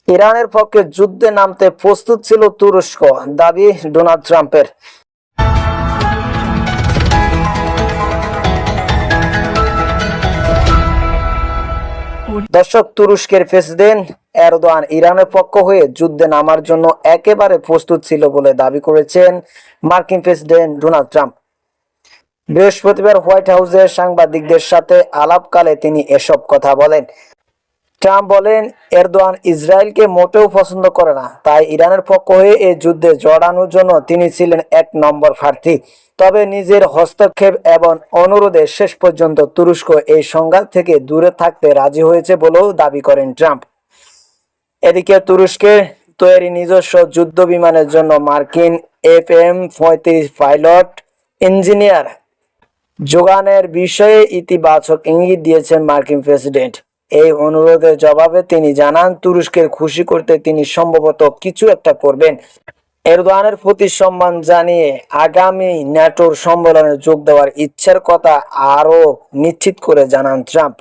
ইরানের পক্ষে যুদ্ধে নামতে প্রস্তুত ছিল তুরস্ক, দাবি ডোনাল্ড ট্রাম্পের। দর্শক, তুরস্কের প্রেসিডেন্ট এরদোয়ান ইরানের পক্ষ হয়ে যুদ্ধে নামার জন্য একেবারে প্রস্তুত ছিল বলে দাবি করেছেন মার্কিন প্রেসিডেন্ট ডোনাল্ড ট্রাম্প। বৃহস্পতিবার হোয়াইট হাউসে সাংবাদিকদের সাথে আলাপকালে তিনি এসব কথা বলেন। ট্রাম্প বলেন, এরদোয়ান ইসরায়েলকে মোটেও পছন্দ করে না, তাই ইরানের পক্ষ হয়ে এই যুদ্ধে জড়ানোর জন্য তিনি ছিলেন 1 নম্বর প্রার্থী। তবে নিজের হস্তক্ষেপ এবং অনুরোধে শেষ পর্যন্ত তুরস্ক এই সংঘাত থেকে দূরে থাকতে রাজি হয়েছে বলেও দাবি করেন ট্রাম্প। এদিকে তুরস্কের তৈরি নিজস্ব যুদ্ধ বিমানের জন্য মার্কিন FM-35 পাইলট ইঞ্জিনিয়ার যোগানের বিষয়ে ইতিবাচক ইঙ্গিত দিয়েছেন মার্কিন প্রেসিডেন্ট। এই অনুরোধের জবাবে তিনি জানান, তুরস্কের খুশি করতে তিনি সম্ভবত কিছু একটা করবেন। এরদোয়ানের প্রতি সম্মান জানিয়ে আগামী ন্যাটোর সম্মেলনে যোগ দেওয়ার ইচ্ছার কথা আরও নিশ্চিত করে জানান ট্রাম্প।